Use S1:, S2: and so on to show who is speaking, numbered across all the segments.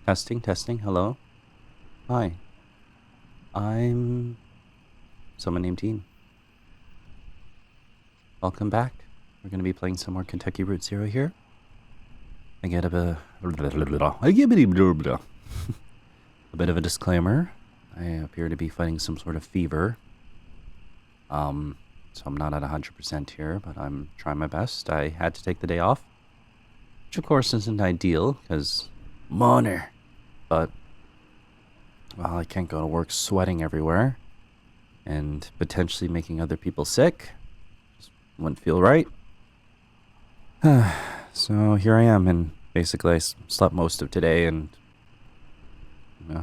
S1: Testing, testing, hello. Hi. I'm SomeoneNamedDean. Welcome back. We're going to be playing some more Kentucky Route Zero here. I get a bit of a disclaimer. I appear to be fighting some sort of fever. So I'm not at 100% here, but I'm trying my best. I had to take the day off, which of course isn't ideal, because money. But, well, I can't go to work sweating everywhere and potentially making other people sick. Just wouldn't feel right. So here I am, and basically I slept most of today, and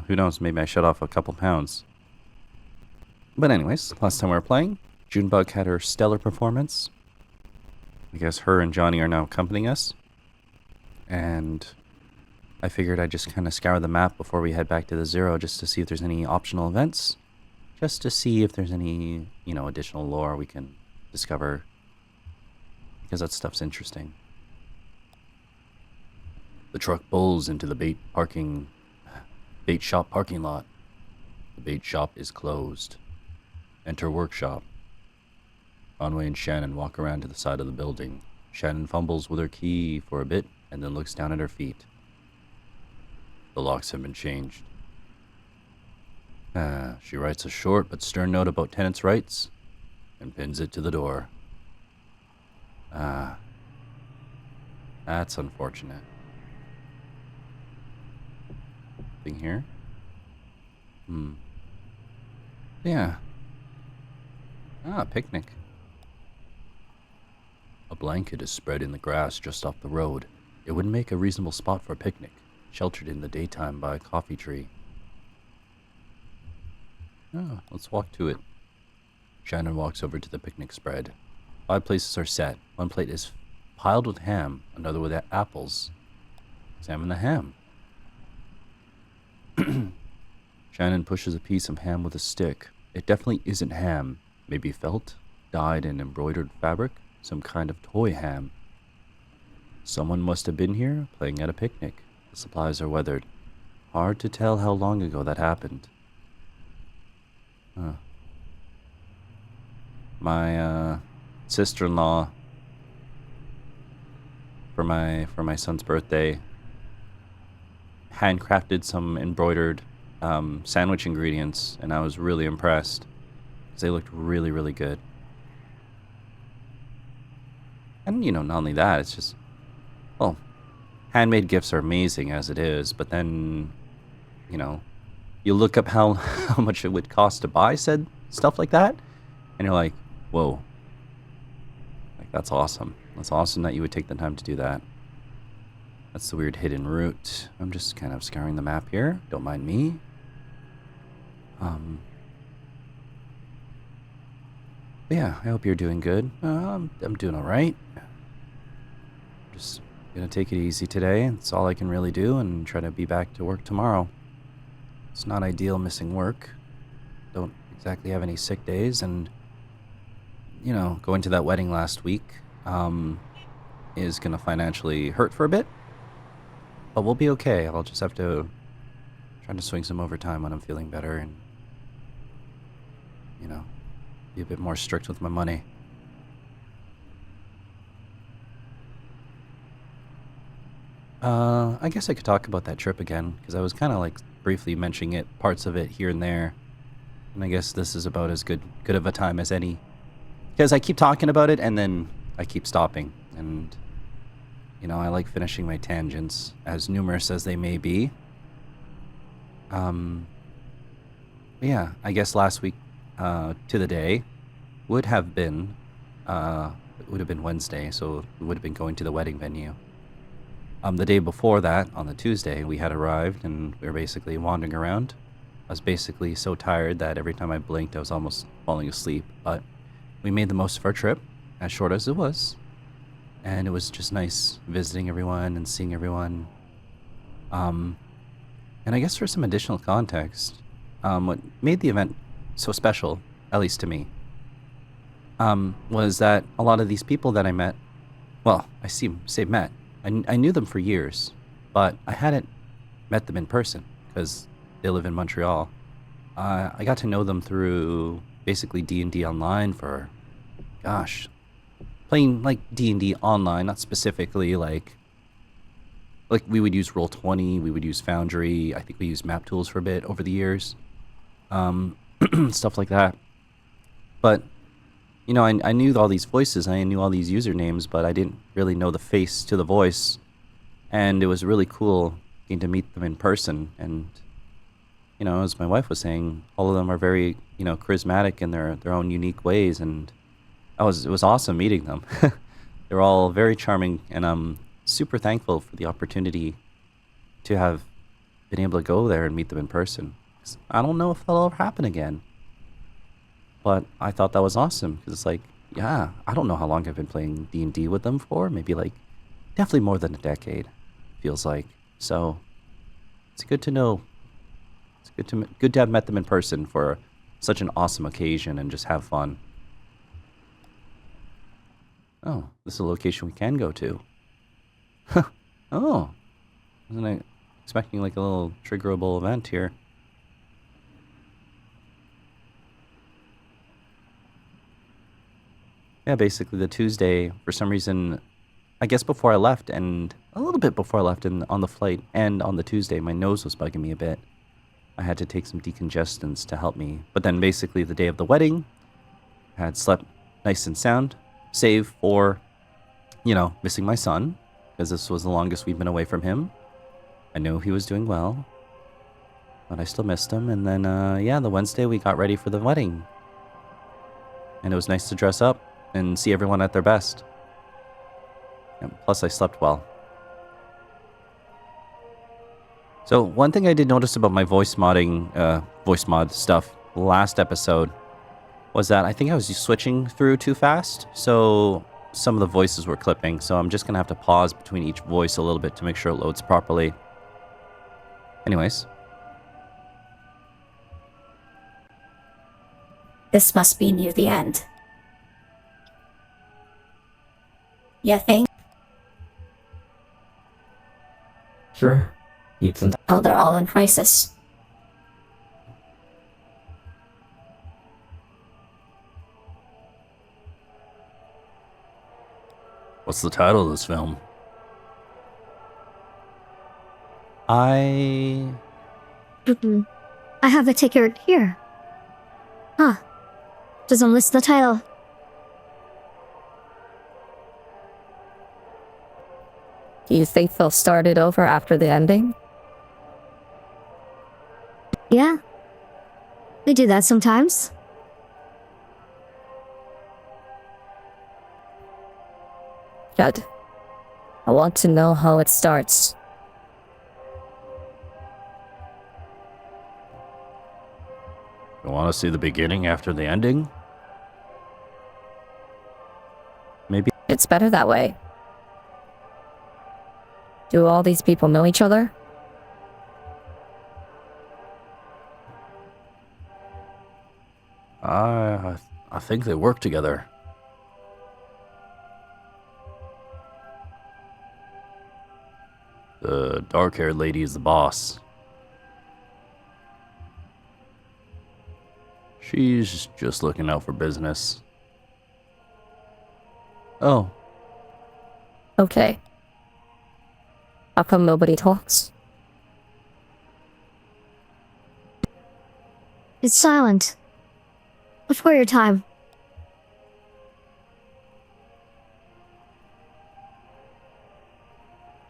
S1: who knows, maybe I shut off a couple pounds. But anyways, last time we were playing, Junebug had her stellar performance. I guess her and Johnny are now accompanying us. And I figured I'd just kind of scour the map before we head back to the Zero just to see if there's any optional events. Just to see if there's any, additional lore we can discover. Because that stuff's interesting. The truck pulls into the bait shop parking lot. The bait shop is closed. Enter workshop. Conway and Shannon walk around to the side of the building. Shannon fumbles with her key for a bit and then looks down at her feet. The locks have been changed. She writes a short but stern note about tenants' rights and pins it to the door. That's unfortunate. Thing here? Yeah. Picnic. A blanket is spread in the grass just off the road. It would make a reasonable spot for a picnic, sheltered in the daytime by a coffee tree. Let's walk to it. Shannon walks over to the picnic spread. 5 places are set. One plate is piled with ham, another with apples. Examine the ham. Shannon pushes a piece of ham with a stick. It definitely isn't ham. Maybe felt, dyed in embroidered fabric, some kind of toy ham. Someone must have been here, playing at a picnic. The supplies are weathered. Hard to tell how long ago that happened. My sister-in-law, for my son's birthday, handcrafted some embroidered sandwich ingredients, and I was really impressed because they looked really, really good. And not only that, it's just, well, handmade gifts are amazing as it is, but then, you look up how much it would cost to buy said stuff like that, and you're like, whoa, like, that's awesome. That's awesome that you would take the time to do that. That's the weird hidden route. I'm just kind of scouring the map here. Don't mind me. But yeah, I hope you're doing good. I'm doing all right. Just gonna take it easy today. That's all I can really do, and try to be back to work tomorrow. It's not ideal missing work. Don't exactly have any sick days, and going to that wedding last week is gonna financially hurt for a bit. But we'll be okay. I'll just have to try to swing some overtime when I'm feeling better and, be a bit more strict with my money. I guess I could talk about that trip again, because I was kind of like briefly mentioning it, parts of it here and there. And I guess this is about as good of a time as any. Because I keep talking about it and then I keep stopping. And I like finishing my tangents, as numerous as they may be. Yeah, I guess last week to the day would have been Wednesday, so we would have been going to the wedding venue. The day before that, on the Tuesday, we had arrived and we were basically wandering around. I was basically so tired that every time I blinked, I was almost falling asleep. But we made the most of our trip, as short as it was. And it was just nice visiting everyone and seeing everyone. And I guess for some additional context, what made the event so special, at least to me, was that a lot of these people that I met, well, I say met, I knew them for years, but I hadn't met them in person because they live in Montreal. I got to know them through basically D&D online for, gosh, playing like D&D online, not specifically like we would use Roll20, we would use Foundry, I think we used map tools for a bit over the years, stuff like that. But, you know, I knew all these voices, I knew all these usernames, but I didn't really know the face to the voice. And it was really cool getting to meet them in person. And, you know, as my wife was saying, all of them are very, you know, charismatic in their own unique ways. And it was awesome meeting them. They're all very charming, and I'm super thankful for the opportunity to have been able to go there and meet them in person. I don't know if that'll ever happen again. But I thought that was awesome, because it's like, yeah, I don't know how long I've been playing D&D with them for. Maybe like, definitely more than a decade, feels like. So it's good to know. It's good to have met them in person for such an awesome occasion and just have fun. Oh, this is a location we can go to. Oh, wasn't I expecting like a little triggerable event here? Yeah, basically the Tuesday, for some reason, I guess before I left, and a little bit before I left on the flight, and on the Tuesday, my nose was bugging me a bit. I had to take some decongestants to help me. But then basically the day of the wedding, I had slept nice and sound, save for, you know, missing my son, because this was the longest we've been away from him. I knew he was doing well, but I still missed him. And then, yeah, the Wednesday we got ready for the wedding. And it was nice to dress up and see everyone at their best. And plus, I slept well. So one thing I did notice about my voice mod stuff last episode was that I think I was switching through too fast. So some of the voices were clipping. So I'm just going to have to pause between each voice a little bit to make sure it loads properly. Anyways.
S2: This must be near the end. You think?
S3: Sure.
S2: Oh, they're all in crisis.
S1: What's the title of this film?
S4: I have the ticket here. Huh. Doesn't list the title.
S2: Do you think they'll start it over after the ending?
S4: Yeah. They do that sometimes.
S2: Good. I want to know how it starts.
S1: You want to see the beginning after the ending? Maybe.
S2: It's better that way. Do all these people know each other?
S1: I think they work together. The dark-haired lady is the boss. She's just looking out for business. Oh.
S2: Okay. How come nobody talks?
S4: It's silent. Before your time.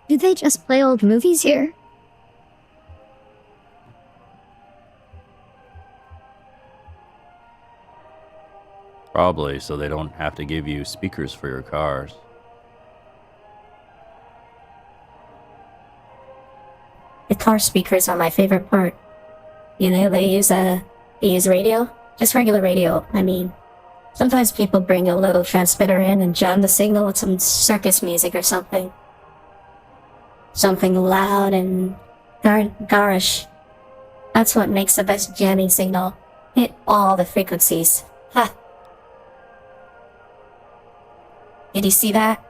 S4: Do they just play old movies here?
S1: Probably, so they don't have to give you speakers for your cars.
S2: Guitar speakers are my favorite part. You know, they use radio. Just regular radio, I mean. Sometimes people bring a little transmitter in and jam the signal with some circus music or something. Something loud and garish. That's what makes the best jamming signal. Hit all the frequencies. Ha! Did you see that?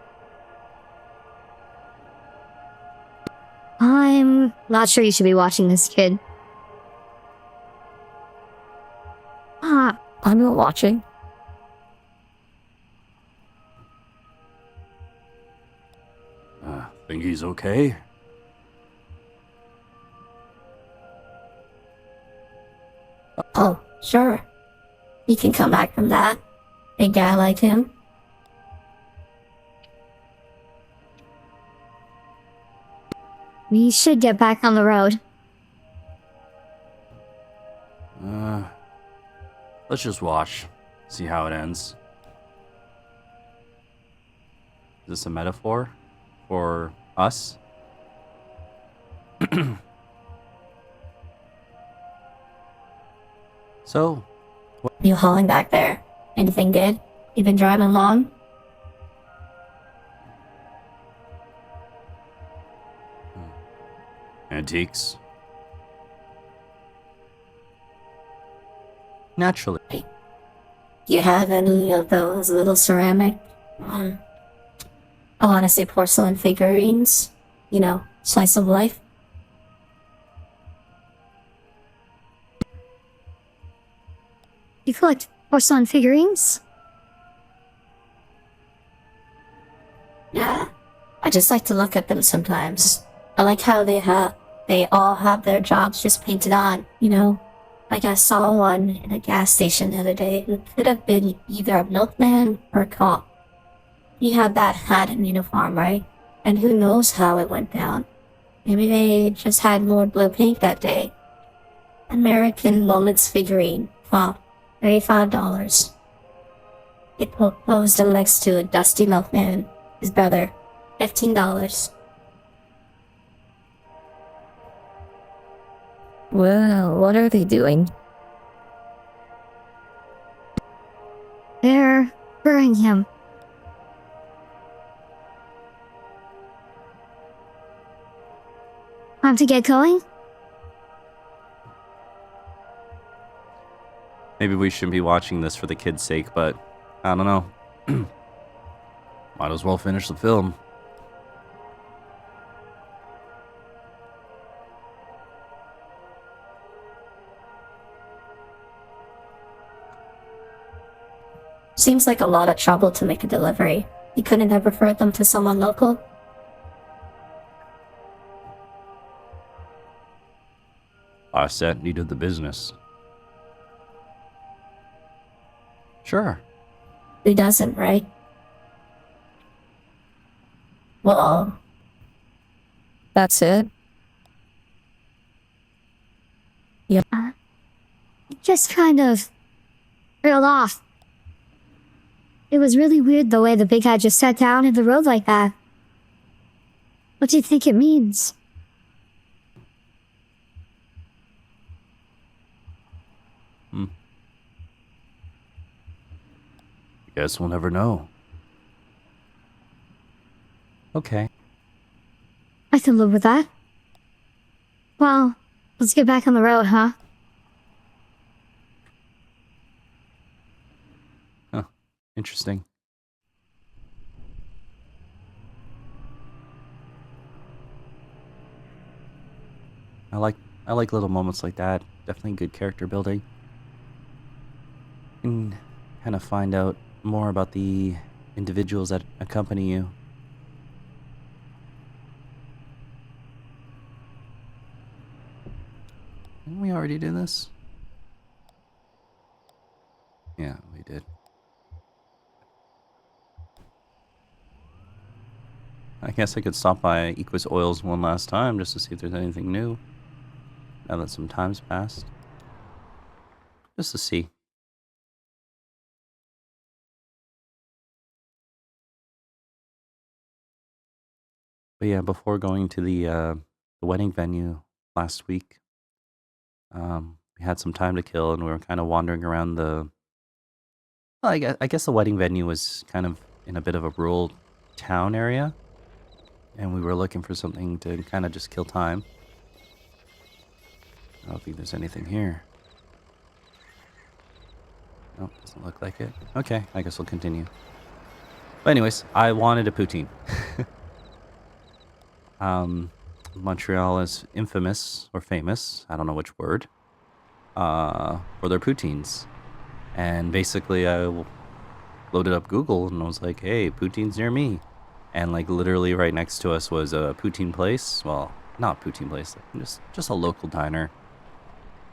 S4: I I'm not sure you should be watching this, kid.
S2: I'm not watching.
S1: Think he's okay?
S2: Oh, sure. You can come back from that. A guy like him.
S4: We should get back on the road.
S1: Let's just watch. See how it ends. Is this a metaphor for us? So,
S2: You hauling back there? Anything good? You been driving long?
S1: antiques? Naturally.
S2: You have any of those little ceramic, I want to say porcelain figurines? You know, slice of life?
S4: You collect porcelain figurines?
S2: Yeah. I just like to look at them sometimes. I like how they all have their jobs just painted on, you know? Like I saw one in a gas station the other day who could have been either a milkman or a cop. He had that hat and uniform, right? And who knows how it went down. Maybe they just had more blue paint that day. American Moments figurine, wow, $35. It posed him next to a dusty milkman, his brother, $15.
S5: Well, what are they doing?
S4: They're burying him. Time to get going?
S1: Maybe we shouldn't be watching this for the kids' sake, but I don't know. Might as well finish the film.
S2: Seems like a lot of trouble to make a delivery. You couldn't have referred them to someone local?
S1: I said needed the business. Sure.
S2: Who doesn't, right? Well,
S5: That's it?
S4: Just kind of reeled off. It was really weird the way the big guy just sat down in the road like that. What do you think it means?
S1: Guess we'll never know. Okay.
S4: I can live with that. Well, let's get back on the road, huh?
S1: Huh. Interesting. I like little moments like that. Definitely good character building. And kind of find out more about the individuals that accompany you. Didn't we already do this? Yeah, we did. I guess I could stop by Equus Oils one last time just to see if there's anything new. Now that some time's passed. Just to see. But yeah, before going to the wedding venue last week, we had some time to kill, and we were kind of wandering around the. Well, I guess the wedding venue was kind of in a bit of a rural town area, and we were looking for something to kind of just kill time. I don't think there's anything here. Nope, doesn't look like it. Okay, I guess we'll continue. But anyways, I wanted a poutine. Montreal is infamous or famous, I don't know which word, for their poutines. And basically I loaded up Google and I was like, hey, poutines near me. And like literally right next to us was a poutine place. Well, not poutine place, just a local diner.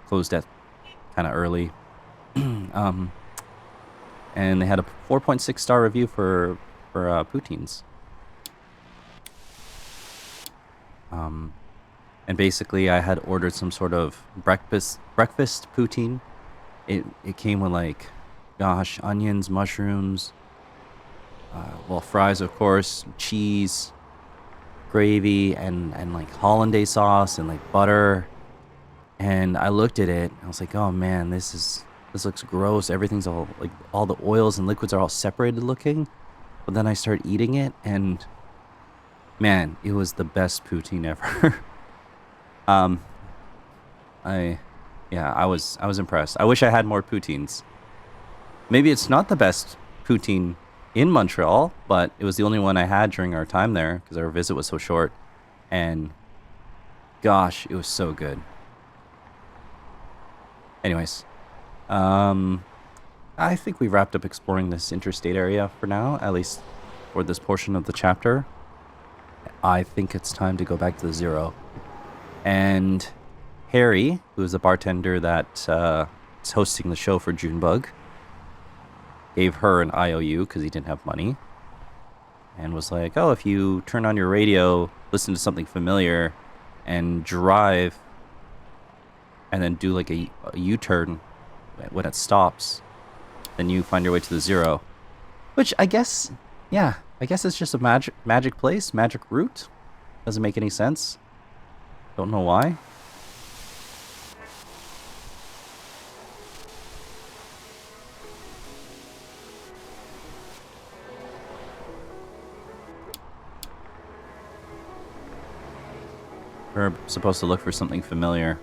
S1: Closed at kind of early. And they had a 4.6 star review for poutines. And basically I had ordered some sort of breakfast poutine. It came with like, gosh, onions, mushrooms, well, fries, of course, cheese, gravy, and like hollandaise sauce and like butter. And I looked at it and I was like, oh man, this looks gross. Everything's all like, all the oils and liquids are all separated looking. But then I started eating it and man, it was the best poutine ever. I was impressed. I wish I had more poutines. Maybe it's not the best poutine in Montreal, but it was the only one I had during our time there because our visit was so short. And gosh, it was so good. Anyways, I think we wrapped up exploring this interstate area for now, at least for this portion of the chapter. I think it's time to go back to the Zero. And Harry, who is a bartender that is hosting the show for Junebug, gave her an IOU because he didn't have money. And was like, oh, if you turn on your radio, listen to something familiar, and drive, and then do like a U-turn when it stops, then you find your way to the Zero. Which I guess, yeah, I guess it's just a magic place, magic route. Doesn't make any sense. Don't know why. We're supposed to look for something familiar.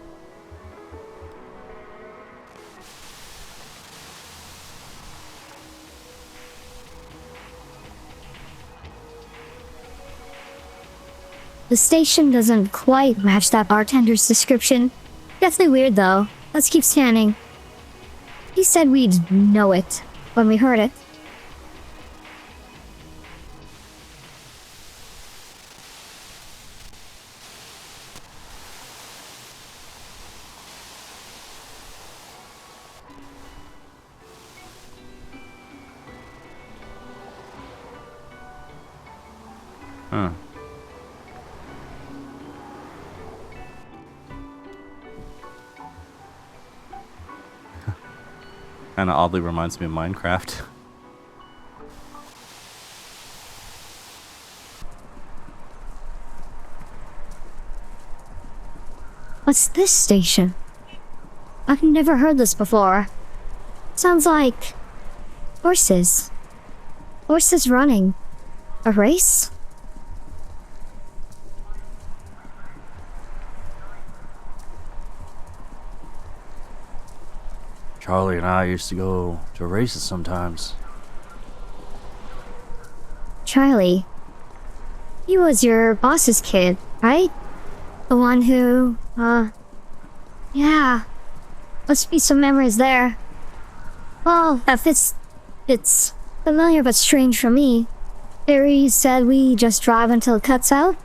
S4: The station doesn't quite match that bartender's description. Definitely weird though. Let's keep scanning. He said we'd know it when we heard it.
S1: Huh. Kind of oddly reminds me of Minecraft.
S4: What's this station? I've never heard this before. Sounds like horses. Horses running. A race?
S1: Charlie and I used to go to races sometimes.
S4: Charlie. He was your boss's kid, right? The one who, yeah. Must be some memories there. Well, it's familiar but strange for me. Barry said we just drive until it cuts out.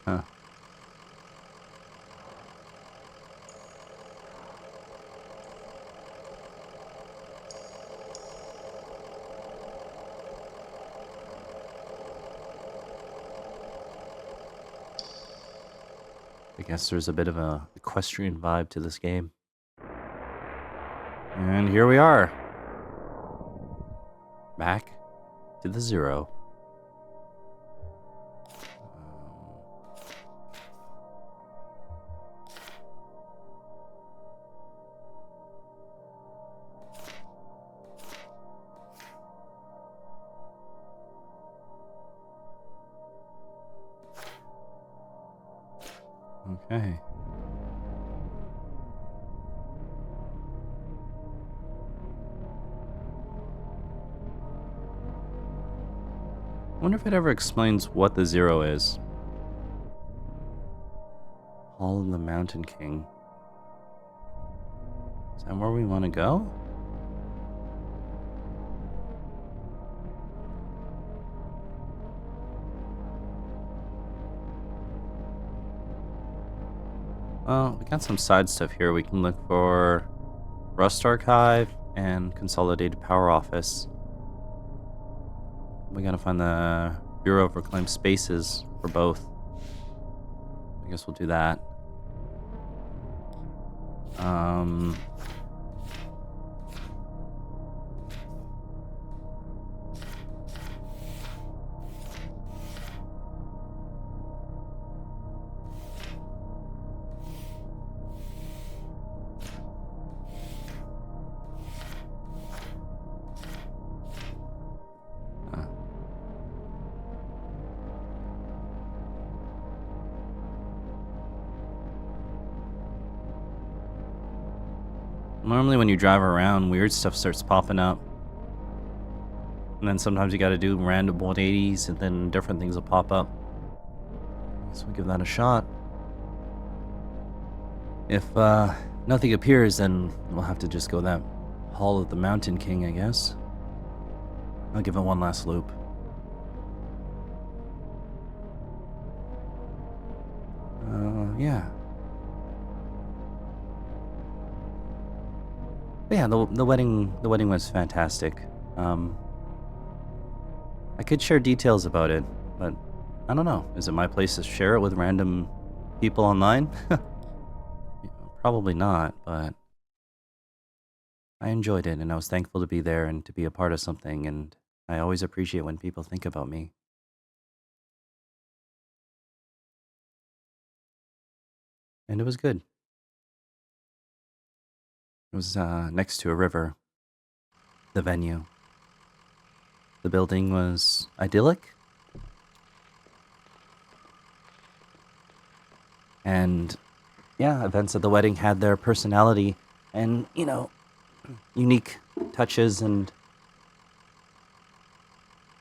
S1: Huh. I guess there's a bit of a equestrian vibe to this game. And here we are. Back to the Zero. Okay. I wonder if it ever explains what the 0 is. Hall of the Mountain King. Is that where we want to go? Well, we got some side stuff here. We can look for Rust Archive and Consolidated Power Office. We gotta find the Bureau of Reclaimed Spaces for both. I guess we'll do that. Normally when you drive around, weird stuff starts popping up. And then sometimes you gotta do random 180s and then different things will pop up. So we'll give that a shot. If nothing appears, then we'll have to just go that Hall of the Mountain King, I guess. I'll give it one last loop. Yeah. But yeah, the wedding was fantastic. I could share details about it, but I don't know. Is it my place to share it with random people online? Probably not, but I enjoyed it, and I was thankful to be there and to be a part of something, and I always appreciate when people think about me. And it was good. It was next to a river, the venue. The building was idyllic. And yeah, events at the wedding had their personality and, you know, unique touches, and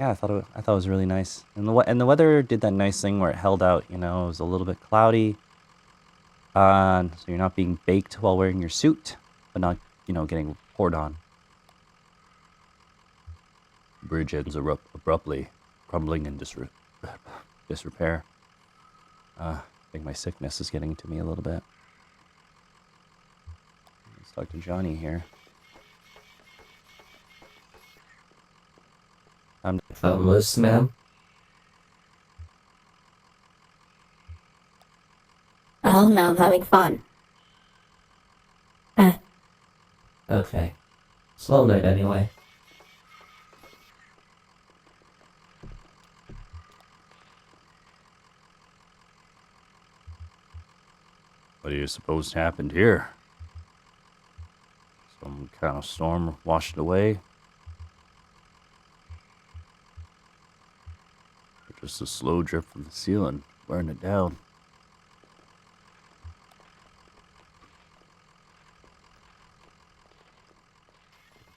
S1: yeah, I thought it was really nice. And the weather did that nice thing where it held out, you know, it was a little bit cloudy. So you're not being baked while wearing your suit, but not, you know, getting poured on. Bridge ends abruptly, crumbling in disrepair. I think my sickness is getting to me a little bit. Let's talk to Johnny here.
S3: List, ma'am?
S2: Oh, no, I'm having fun.
S3: Okay. Slow night anyway.
S1: What do you suppose happened here? Some kind of storm washed it away? Or just a slow drip from the ceiling, wearing it down?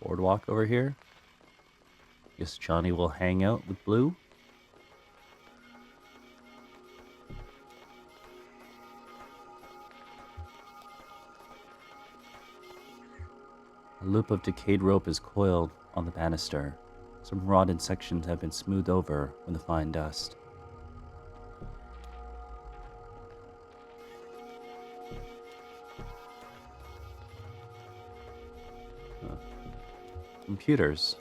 S1: Boardwalk over here. Guess Johnny will hang out with Blue. A loop of decayed rope is coiled on the banister. Some rotted sections have been smoothed over with the fine dust. Computers.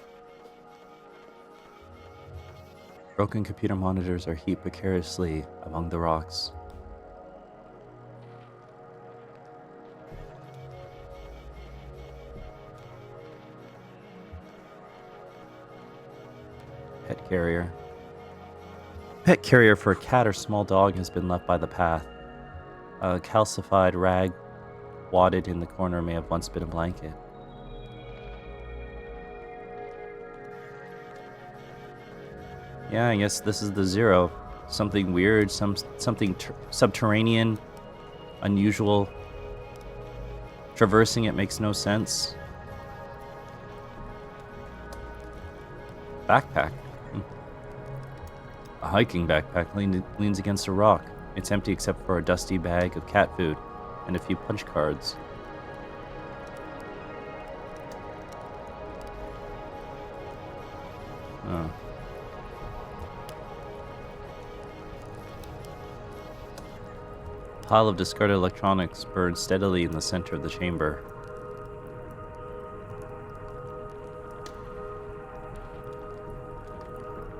S1: Broken computer monitors are heaped precariously among the rocks. Pet carrier. Pet carrier for a cat or small dog has been left by the path. A calcified rag wadded in the corner may have once been a blanket. Yeah, I guess this is the 0. Something weird, something subterranean, unusual. Traversing it makes no sense. Backpack. A hiking backpack leans against a rock. It's empty except for a dusty bag of cat food and a few punch cards. Oh. A pile of discarded electronics burns steadily in the center of the chamber.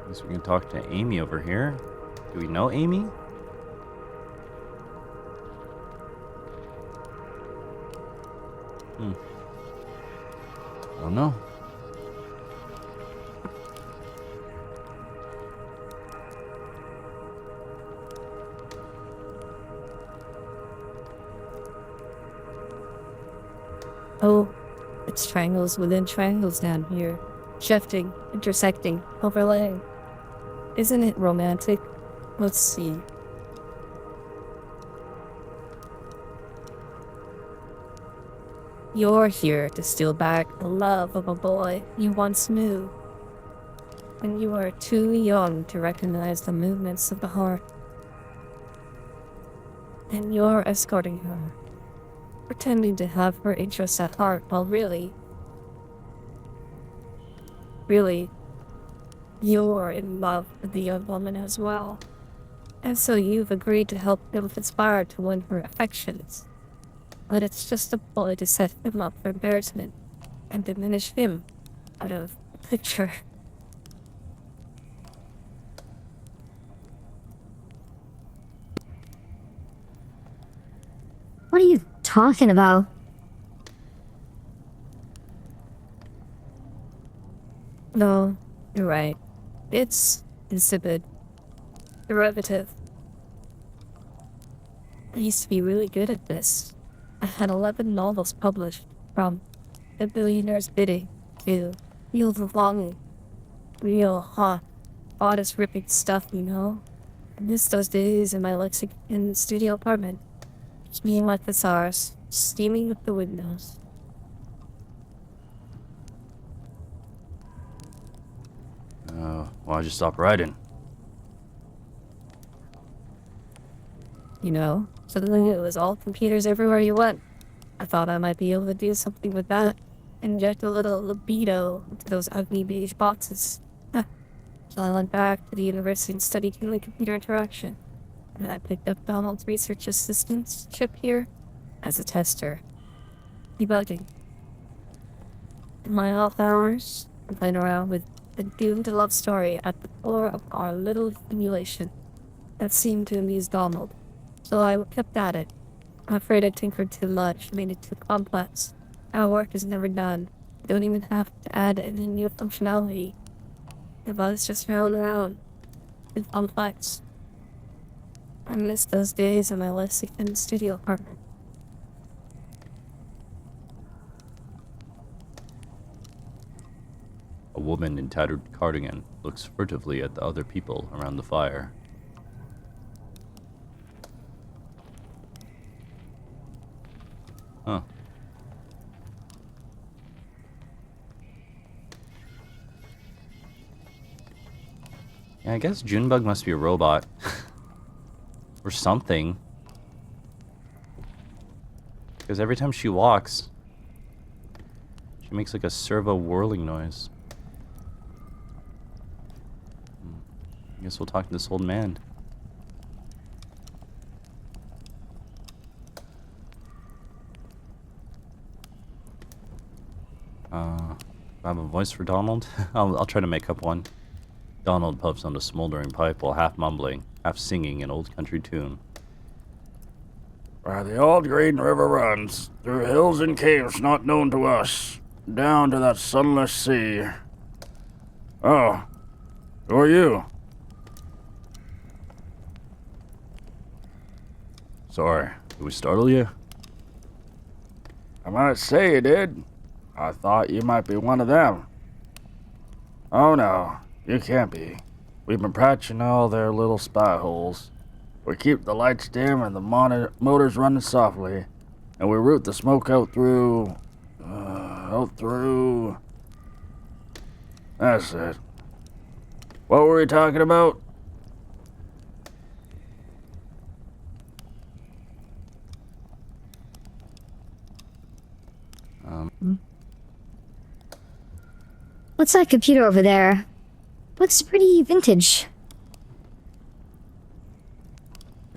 S1: I guess we can talk to Amy over here. Do we know Amy? I don't know.
S5: Oh, it's triangles within triangles down here. Shifting, intersecting, overlaying. Isn't it romantic? Let's see. You're here to steal back the love of a boy you once knew, when you were too young to recognize the movements of the heart. And you're escorting her, pretending to have her interests at heart, while really, you're in love with the young woman as well. And so you've agreed to help him conspire to win her affections. But it's just a ploy to set him up for embarrassment and diminish him out of the picture.
S4: What are you talking about?
S5: No, you're right. It's insipid. Derivative. I used to be really good at this. I had 11 novels published, from The Billionaire's Bidding to Fields of Longing. Real hot, bodice-ripping stuff, you know? I miss those days in my Lexington studio apartment. Just me and my thesaurus, steaming with the windows.
S1: Why'd you stop writing?
S5: You know, suddenly it was all computers everywhere you went. I thought I might be able to do something with that. Inject a little libido into those ugly beige boxes. So I went back to the university and studied human computer interaction. And I picked up Donald's research assistantship here as a tester. Debugging. In my off hours, I played around with the doomed love story at the core of our little simulation. That seemed to amuse Donald. So I kept at it. I'm afraid I tinkered too much, made it too complex. Our work is never done. I don't even have to add any new functionality. The bugs just round around. It's complex. I miss those days in my Lexington studio apartment.
S1: A woman in tattered cardigan looks furtively at the other people around the fire. Huh. Yeah, I guess Junebug must be a robot. Or something. Because every time she walks, she makes like a servo whirling noise. I guess we'll talk to this old man. I have a voice for Donald. I'll try to make up one. Donald puffs on a smoldering pipe while half mumbling, half singing an old country tune.
S6: Where the old green river runs, through hills and caves not known to us, down to that sunless sea. Oh, who are you?
S1: Sorry, did we startle you?
S6: I might say you did. I thought you might be one of them. Oh no, you can't be. We've been patching all their little spy holes. We keep the lights dim and the motors running softly, and we route the smoke out through... That's it. What were we talking about?
S4: What's that computer over there? Looks pretty vintage.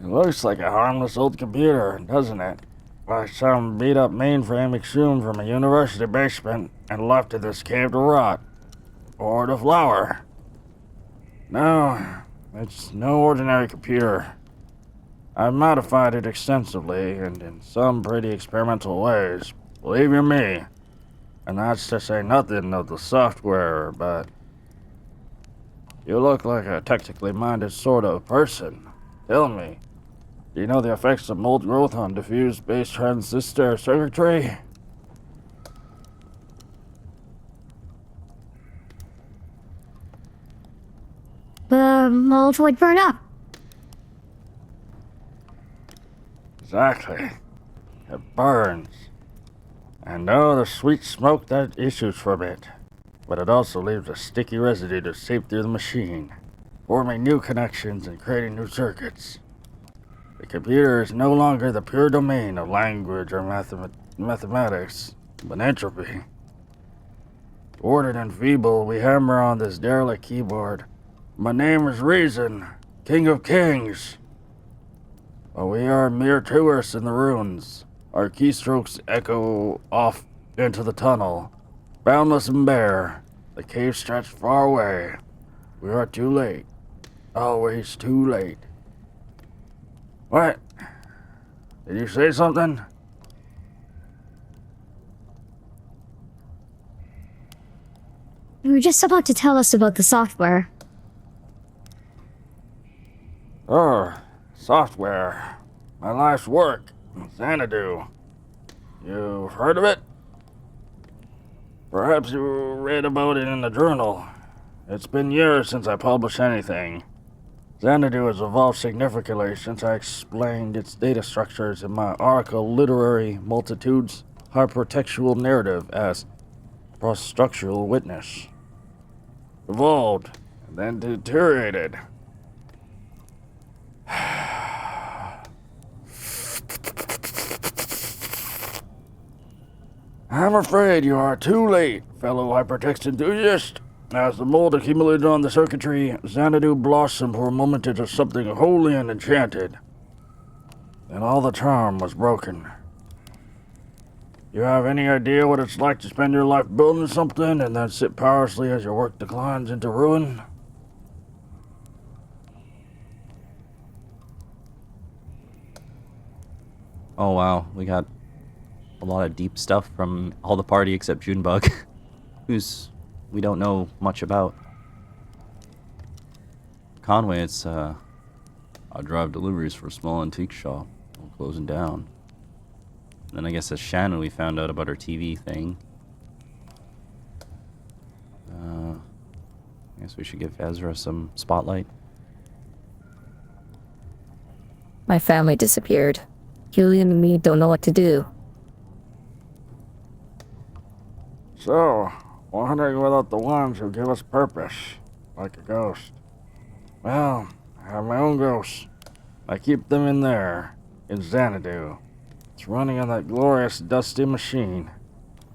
S6: It looks like a harmless old computer, doesn't it? Like some beat-up mainframe exhumed from a university basement and left in this cave to rot. Or to flower. No, it's no ordinary computer. I've modified it extensively and in some pretty experimental ways, believe you me. And that's to say nothing of the software, but you look like a technically minded sort of person. Tell me, do you know the effects of mold growth on diffuse base transistor circuitry?
S4: The mold would burn up.
S6: Exactly. It burns. And oh, the sweet smoke that issues from it. But it also leaves a sticky residue to seep through the machine, forming new connections and creating new circuits. The computer is no longer the pure domain of language or mathematics, but entropy. Thwarted and feeble, we hammer on this derelict keyboard. My name is Reason, King of Kings. But we are mere tourists in the ruins. Our keystrokes echo off into the tunnel. Boundless and bare, the cave stretched far away. We are too late. Always too late. What? Did you say something?
S4: You were just about to tell us about the software.
S6: Oh, software. My life's work. Xanadu. You've heard of it? Perhaps you read about it in the journal. It's been years since I published anything. Xanadu has evolved significantly since I explained its data structures in my article Literary Multitudes Hypertextual Narrative as Prostructural Witness. Evolved, and then deteriorated. I'm afraid you are too late, fellow hypertext enthusiast. As the mold accumulated on the circuitry, Xanadu blossomed for a moment into something holy and enchanted. Then all the charm was broken. You have any idea what it's like to spend your life building something and then sit powerlessly as your work declines into ruin?
S1: Oh wow, we got a lot of deep stuff from all the party except Junebug, who's we don't know much about. Conway, it's I drive deliveries for a small antique shop. We're closing down. And then I guess as Shannon we found out about her TV thing. I guess we should give Ezra some spotlight.
S5: My family disappeared. Julian and me don't know what to do.
S6: So, wandering without the ones who give us purpose, like a ghost. Well, I have my own ghosts. I keep them in there, in Xanadu. It's running on that glorious dusty machine.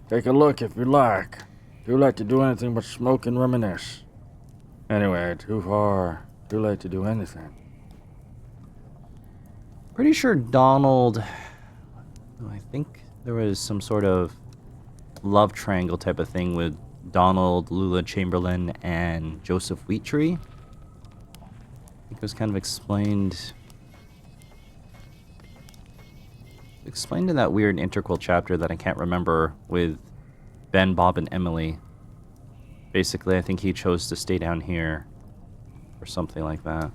S6: Take a look if you like. Too late to do anything but smoke and reminisce. Anyway, too late to do anything.
S1: Pretty sure Donald, I think there was some sort of love triangle type of thing with Donald, Lula Chamberlain, and Joseph Wheattree. I think it was kind of explained in that weird integral chapter that I can't remember with Ben, Bob, and Emily. Basically, I think he chose to stay down here or something like that.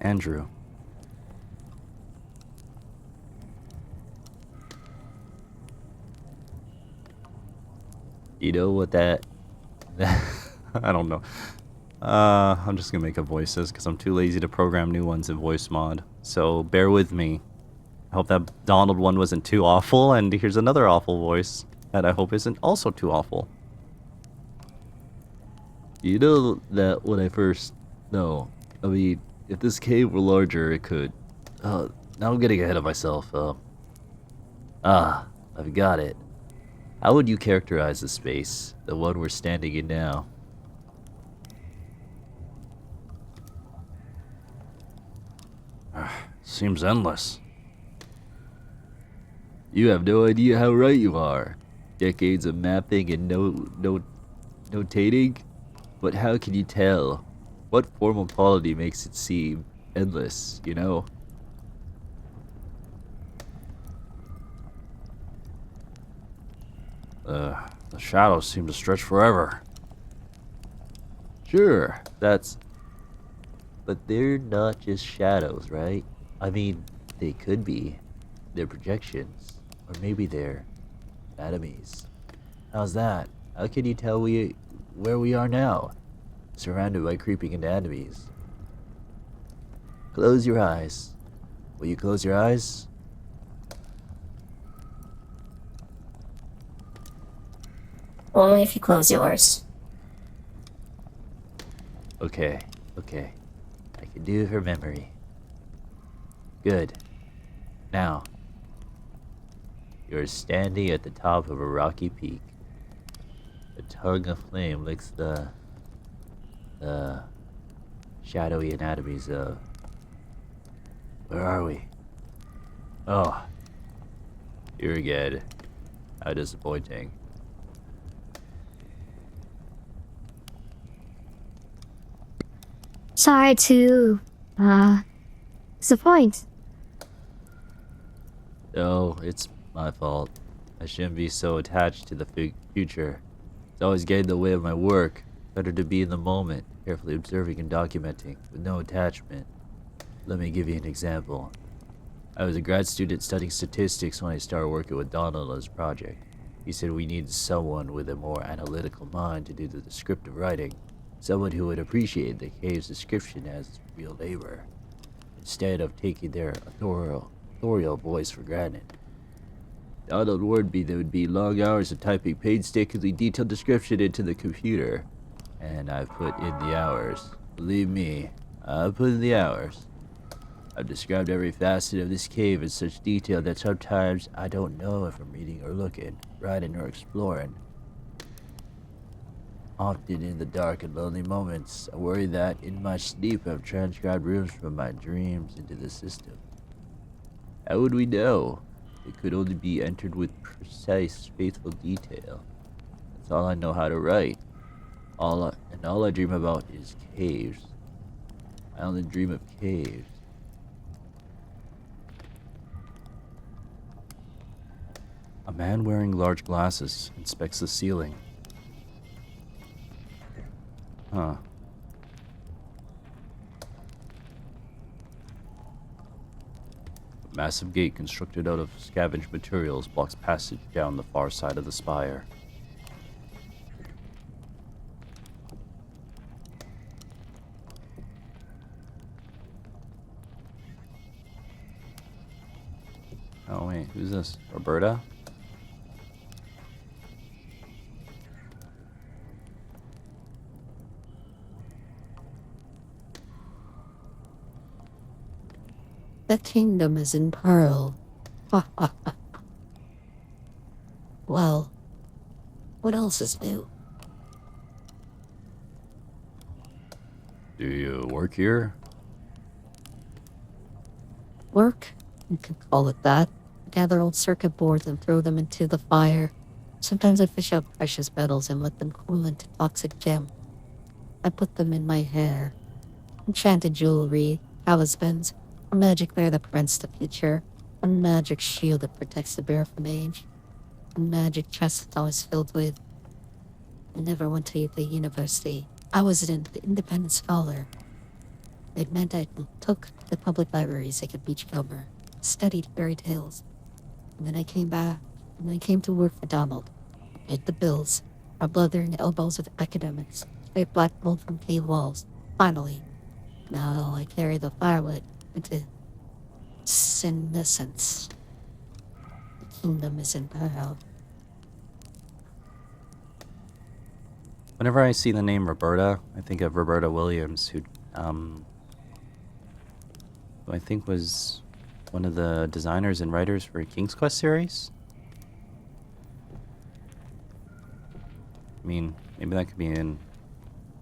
S1: Andrew. You know what that I don't know. I'm just gonna make up voices because I'm too lazy to program new ones in voice mod. So bear with me. I hope that Donald one wasn't too awful, and here's another awful voice that I hope isn't also too awful. You know that when I first... No, I mean, if this cave were larger, it could... now I'm getting ahead of myself. Ah, I've got it. How would you characterize the space, the one we're standing in now?
S6: Seems endless.
S1: You have no idea how right you are. Decades of mapping and notating? But how can you tell? What formal quality makes it seem endless, you know?
S6: The shadows seem to stretch forever.
S1: Sure, but they're not just shadows, right? I mean, they could be. They're projections. Or maybe they're anatomies. How's that? How can you tell where we are now? Surrounded by creeping anatomies. Close your eyes. Will you close your eyes?
S2: Only if you close yours.
S1: Okay. I can do it for memory. Good. Now, you're standing at the top of a rocky peak. A tongue of flame licks the shadowy anatomies of... Where are we? Oh. Here again. How disappointing.
S4: Sorry to, disappoint.
S1: No, it's my fault. I shouldn't be so attached to the future. It's always getting in the way of my work. Better to be in the moment, carefully observing and documenting, with no attachment. Let me give you an example. I was a grad student studying statistics when I started working with Donald on his project. He said we needed someone with a more analytical mind to do the descriptive writing. Someone who would appreciate the cave's description as real labor, instead of taking their authorial voice for granted. Donald warned me there would be long hours of typing painstakingly detailed description into the computer, and I've put in the hours. Believe me, I've put in the hours. I've described every facet of this cave in such detail that sometimes I don't know if I'm reading or looking, writing or exploring. Often in the dark and lonely moments, I worry that in my sleep I've transcribed rooms from my dreams into the system. How would we know? It could only be entered with precise, faithful detail. That's all I know how to write. All I dream about is caves. I only dream of caves. A man wearing large glasses inspects the ceiling. Huh. A massive gate constructed out of scavenged materials blocks passage down the far side of the spire. Oh wait, who's this? Roberta?
S5: The kingdom is in peril. Well, what else is new?
S1: Do you work here?
S5: Work? You could call it that. Gather old circuit boards and throw them into the fire. Sometimes I fish up precious metals and let them cool into toxic gem. I put them in my hair. Enchanted jewelry, talismans, a magic lair that prevents the future, a magic shield that protects the bear from age, a magic chest that's always filled with... I never went to the university. I was an independent scholar. It meant I took the public libraries like a beachcomber, studied fairy tales. And then I came back, and I came to work for Donald. Paid the bills, rubbed leather and elbows with academics, straight black mold from cave walls. Finally, now I carry the firewood into senescence. The kingdom is in peril.
S1: Whenever I see the name Roberta, I think of Roberta Williams, who I think was one of the designers and writers for King's Quest series. I mean, maybe that could be an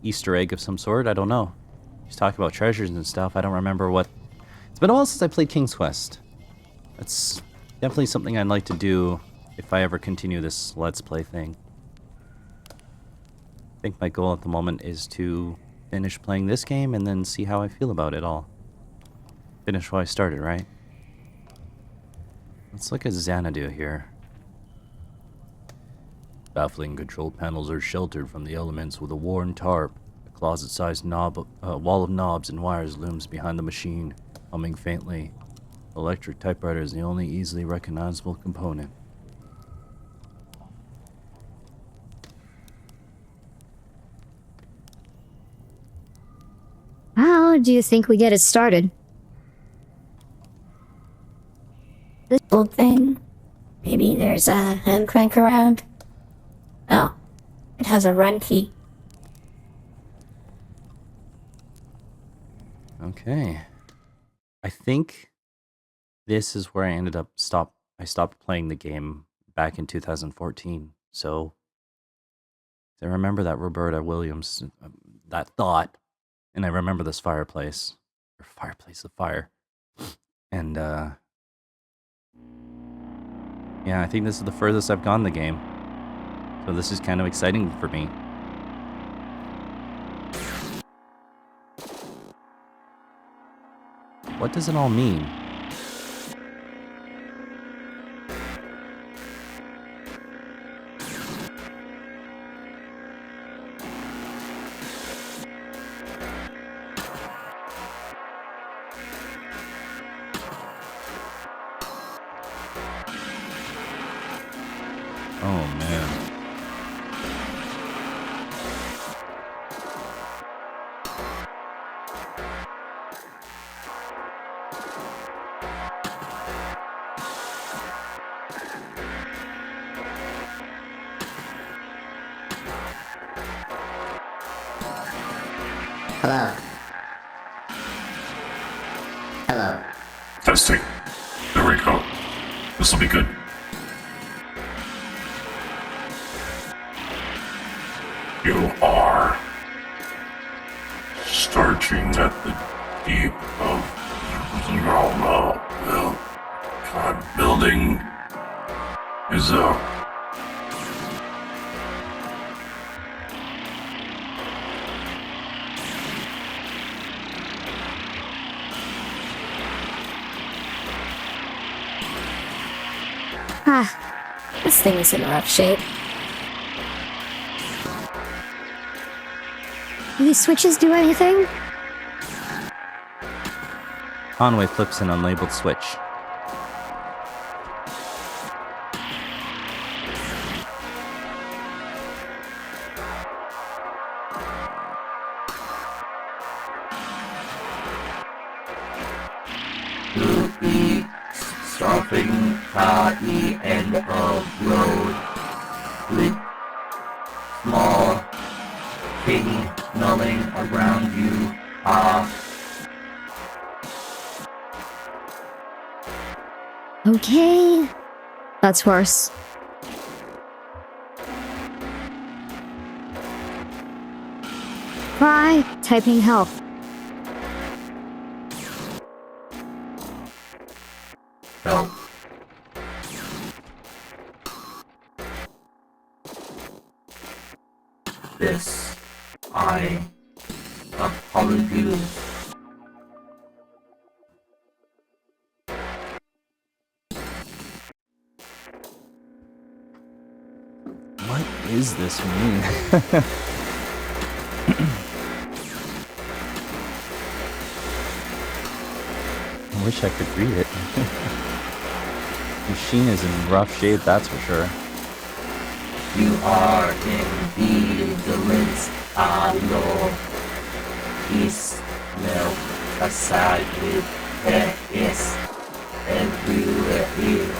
S1: Easter egg of some sort. I don't know. He's talking about treasures and stuff. I don't remember what. It's been a while since I played King's Quest. That's definitely something I'd like to do if I ever continue this Let's Play thing. I think my goal at the moment is to finish playing this game and then see how I feel about it all. Finish what I started, right? Let's look at Xanadu here. Baffling control panels are sheltered from the elements with a worn tarp. A closet-sized wall of knobs and wires looms behind the machine, humming faintly. Electric typewriter is the only easily recognizable component.
S4: How do you think we get it started?
S2: This old thing? Maybe there's a hand crank around? Oh, it has a run key.
S1: Okay. I think this is where I stopped playing the game back in 2014. So I remember that Roberta Williams, that thought, and I remember this fireplace. Or fireplace of fire. And yeah, I think this is the furthest I've gone in the game. So this is kind of exciting for me. What does it all mean? Oh man.
S7: Hello. Hello.
S8: Testing. There we go. This will be good. You are starting at the deep of God, building is a
S2: This thing is in rough shape.
S4: Do these switches do anything?
S1: Conway flips an unlabeled switch.
S7: Stopping at the end of road with small thing gnawing around you are
S4: Okay. That's worse. Try typing help.
S7: help. This I apologize.
S1: What is this mean? I wish I could read it. Machine is in rough shape, that's for sure.
S7: You are indeed the list alone. Smell aside with there is everywhere here.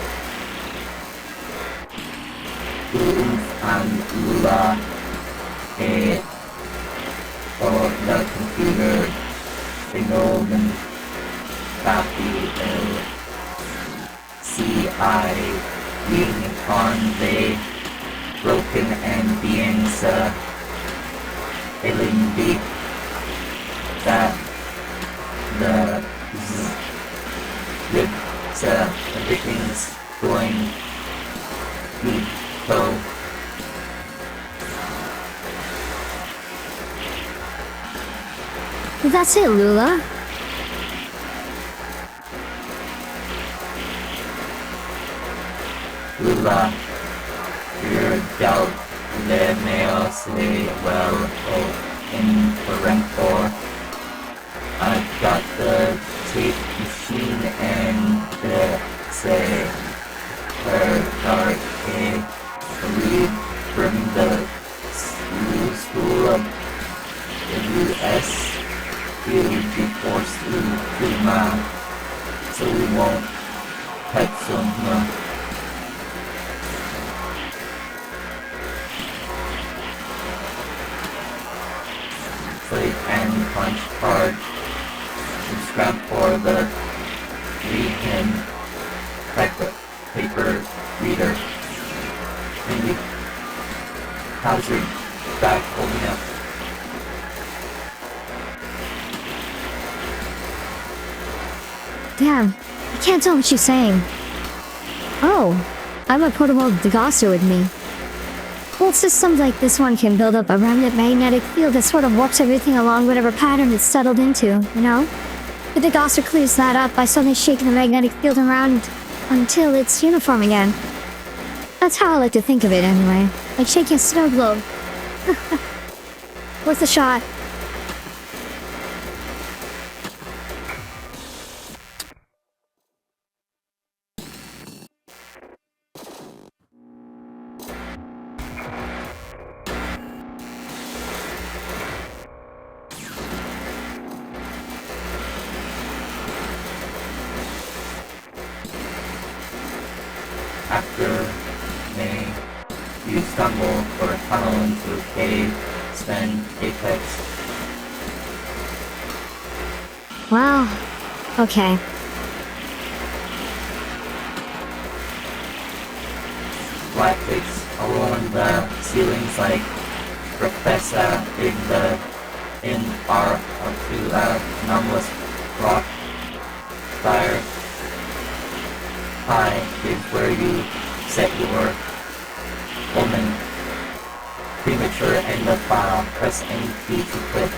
S7: And for the computer phenomenon copy ዄíñ뾱, broken ambience, Elendig, that the źródł everything's going so.
S4: That's it, Lula.
S7: Lula, your doubt well in Toronto. I've got the tape machine and the dark read from the school of the US. You'll be forced to mouth, so we won't cut some. Play and punch card. Subscribe for the read paper reader. Maybe. How's your back holding up?
S4: Damn, I can't tell what she's saying. Oh, I have a portable degosser with me. Well, systems like this one can build up a remnant magnetic field that sort of warps everything along whatever pattern it's settled into, you know? The degosser clears that up by suddenly shaking the magnetic field around until it's uniform again. That's how I like to think of it anyway, like shaking a snow globe. Worth a shot.
S7: After May, you stumble for a tunnel into a cave, spend Apex.
S4: Wow. Okay.
S7: Blackface along the ceilings like Professor in our up to anomalous rock fire. High is where you set your woman. Premature end of file. Press any key to quit.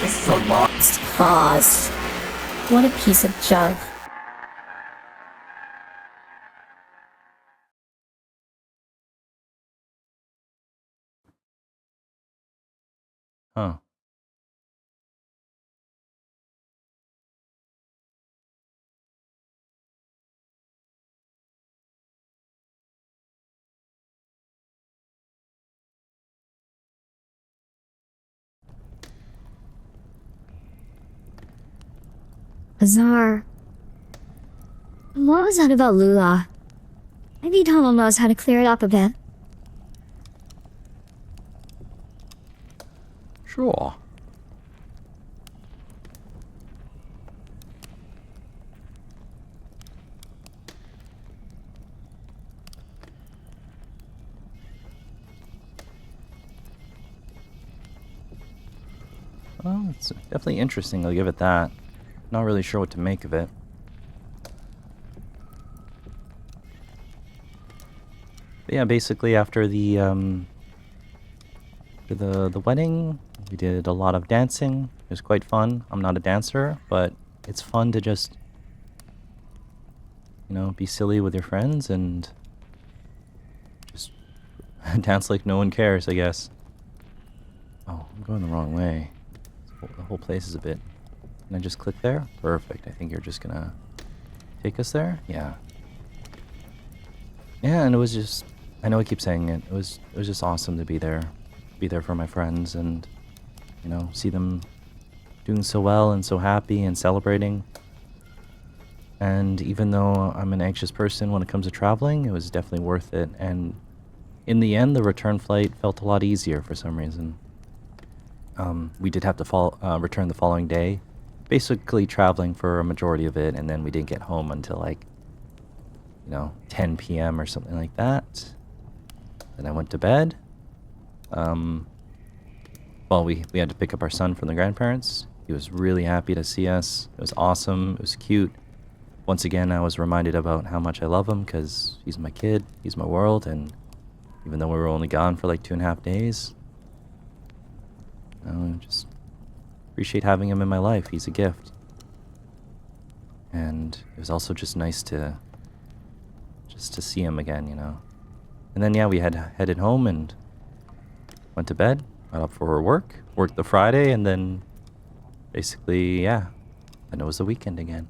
S7: This is a lost
S2: Pause. What a piece of junk.
S1: Huh.
S4: Bizarre. What was that about Lula? Maybe Donald knows how to clear it up a bit.
S1: Sure. Well, it's definitely interesting, I'll give it that. Not really sure what to make of it. But yeah, basically after the wedding, we did a lot of dancing. It was quite fun. I'm not a dancer, but it's fun to just, you know, be silly with your friends and just dance like no one cares, I guess. Oh, I'm going the wrong way. The whole place is a bit... Can I just click there? Perfect. I think you're just gonna take us there? Yeah. Yeah, and it was just... I know I keep saying it. It was just awesome to be there. Be there for my friends and, you know, see them doing so well and so happy and celebrating. And even though I'm an anxious person when it comes to traveling, it was definitely worth it. And in the end, the return flight felt a lot easier for some reason. We did have to return the following day, basically traveling for a majority of it, and then we didn't get home until like, 10 p.m. or something like that. Then I went to bed. Well, we had to pick up our son from the grandparents. He was really happy to see us. It was awesome. It was cute. Once again, I was reminded about how much I love him, because he's my kid, he's my world, and even though we were only gone for like 2.5 days, I just appreciate having him in my life. He's a gift. And it was also just nice to see him again, And then, yeah, we headed home and went to bed, got up for worked the Friday, and then basically, yeah, then it was the weekend again.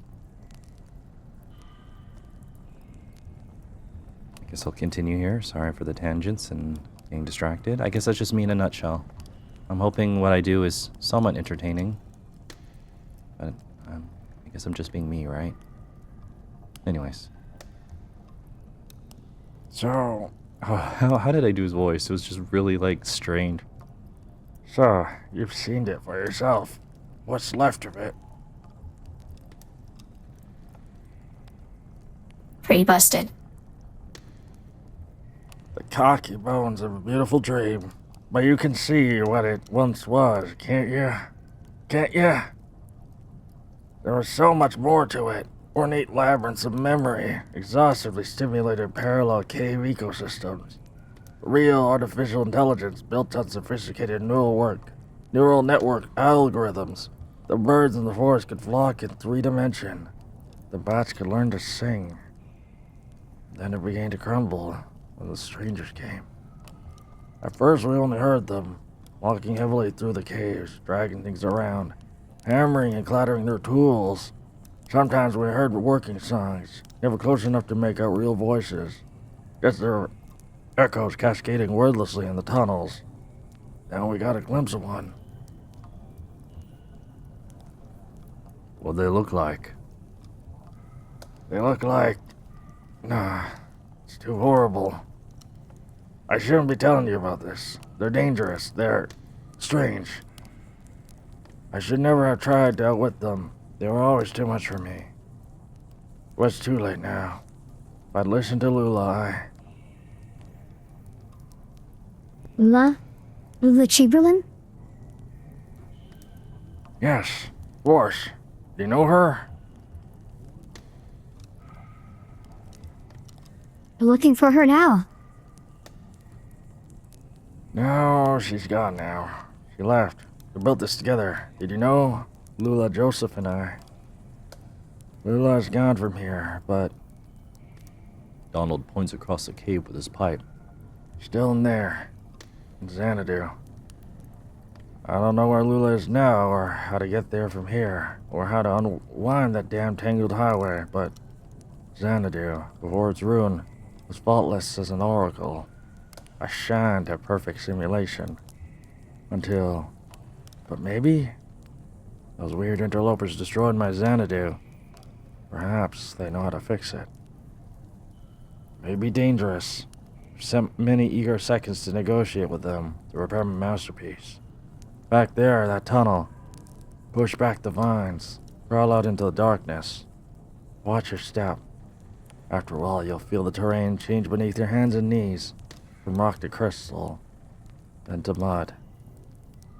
S1: I guess I'll continue here. Sorry for the tangents and being distracted. I guess that's just me in a nutshell. I'm hoping what I do is somewhat entertaining, but I guess I'm just being me, right? Anyways.
S6: So,
S1: how did I do his voice? It was just really, like, strained.
S6: So, you've seen it for yourself. What's left of it?
S2: Pretty busted.
S6: The cocky bones of a beautiful dream. But you can see what it once was, can't you? Can't you? There was so much more to it. Ornate labyrinths of memory, exhaustively stimulated parallel cave ecosystems. Real artificial intelligence built on sophisticated neural network algorithms. The birds in the forest could flock in 3D. The bats could learn to sing. Then it began to crumble when the strangers came. At first we only heard them, walking heavily through the caves, dragging things around, hammering and clattering their tools. Sometimes we heard working songs, never close enough to make out real voices, just their echoes cascading wordlessly in the tunnels. Then we got a glimpse of one. What'd they look like? They look like... Nah, it's too horrible. I shouldn't be telling you about this. They're dangerous. They're strange. I should never have tried to outwit them. They were always too much for me. But it's too late now. If I'd listened to Lula,
S4: Lula Chamberlain?
S6: Yes, of course. Do you know her?
S4: We're looking for her now.
S6: No, she's gone now. She left. We built this together. Did you know? Lula, Joseph, and I. Lula's gone from here, but...
S1: Donald points across the cave with his pipe.
S6: Still in there. In Xanadu. I don't know where Lula is now, or how to get there from here, or how to unwind that damn tangled highway, but... Xanadu, before its ruin, was faultless as an oracle. I shined at perfect simulation. Until... But maybe? Those weird interlopers destroyed my Xanadu. Perhaps they know how to fix it. Maybe dangerous. I've sent many eager seconds to negotiate with them to repair my masterpiece. Back there, that tunnel. Push back the vines. Crawl out into the darkness. Watch your step. After a while, you'll feel the terrain change beneath your hands and knees. From rock to crystal. Then to mud.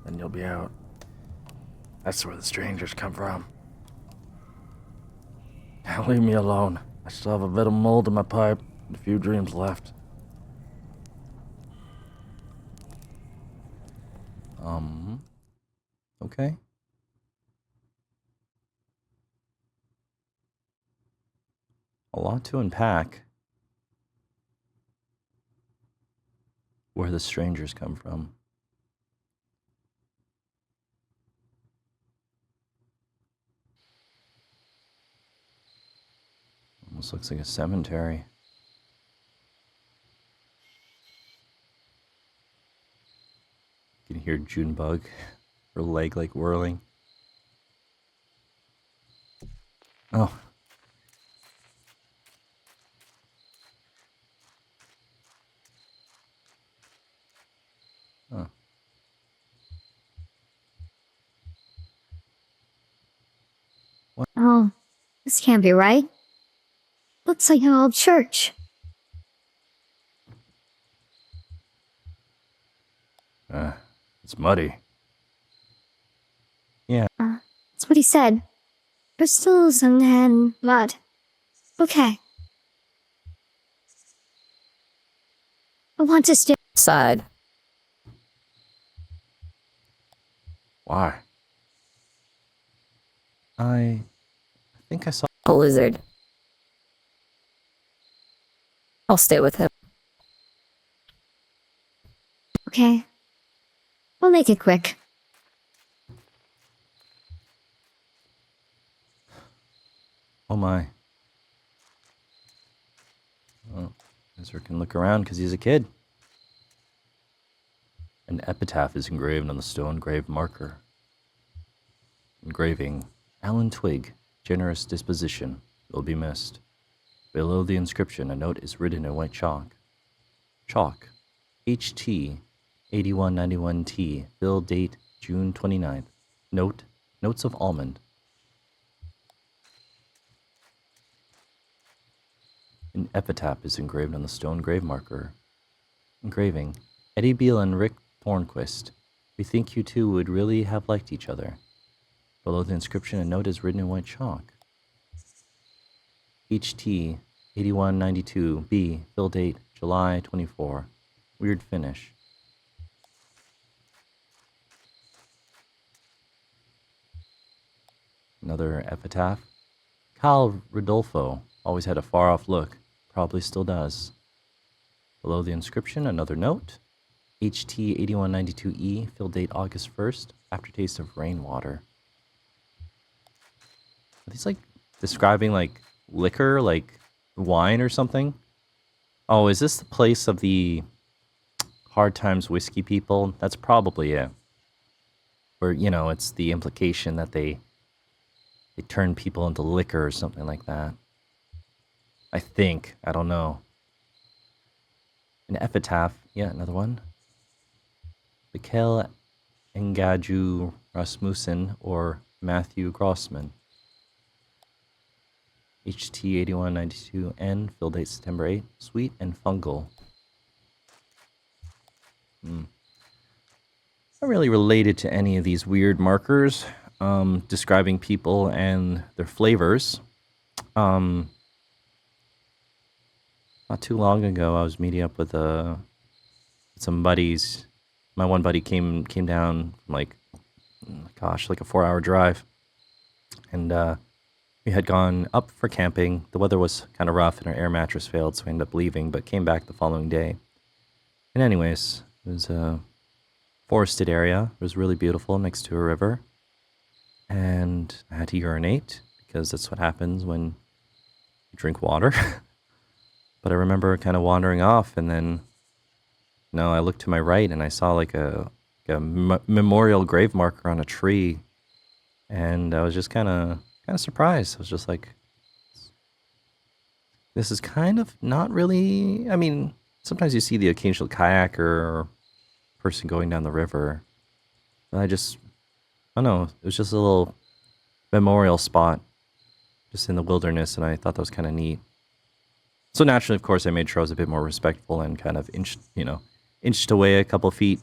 S6: Then you'll be out. That's where the strangers come from. Now leave me alone. I still have a bit of mold in my pipe and a few dreams left.
S1: Okay. A lot to unpack. Where the strangers come from. Almost looks like a cemetery. You can hear Junebug, her leg like whirling. Oh. Oh.
S4: Oh, this can't be right. Looks like an old church.
S1: It's muddy. Yeah.
S4: That's what he said. Crystals and then mud. Okay. I want to stay
S5: Side.
S1: Why? I think I saw...
S5: A lizard. I'll stay with him.
S4: Okay. We'll make it quick.
S1: Oh my. Oh, Ezra can look around because he's a kid. An epitaph is engraved on the stone grave marker. Engraving, Alan Twig, generous disposition, will be missed. Below the inscription, a note is written in white chalk. Chalk, HT 8191T, bill date June 29th. Note, notes of almond. An epitaph is engraved on the stone grave marker. Engraving, Eddie Beale and Rick Thornquist. We think you two would really have liked each other. Below the inscription, a note is written in white chalk. HT 8192B, bill date July 24. Weird finish. Another epitaph. Cal Rodolfo always had a far-off look. Probably still does. Below the inscription, another note. HT 8192E, fill date August 1st. Aftertaste of rainwater. Are these like describing like liquor, like wine or something? Oh, is this the place of the Hard Times whiskey people? That's probably it. Where, you know, it's the implication that they turn people into liquor or something like that. I think. I don't know. An epitaph. Yeah, another one. Mikkel Engaju Rasmussen or Matthew Grossman. HT 8192N, fill date September 8. Sweet and fungal. Not really related to any of these weird markers describing people and their flavors. Not too long ago, I was meeting up with some buddies. My one buddy came down from like a 4-hour drive, and we had gone up for camping. The weather was kind of rough, and our air mattress failed, so we ended up leaving, but came back the following day. And anyways, it was a forested area. It was really beautiful next to a river, and I had to urinate because that's what happens when you drink water. But I remember kind of wandering off, and then, you know, I looked to my right and I saw like a memorial grave marker on a tree, and I was just kind of surprised. I was just like, this is kind of not really. I mean, sometimes you see the occasional kayaker or person going down the river, but I don't know. It was just a little memorial spot, just in the wilderness, and I thought that was kind of neat. So naturally, of course, I made sure I was a bit more respectful and kind of inched away a couple feet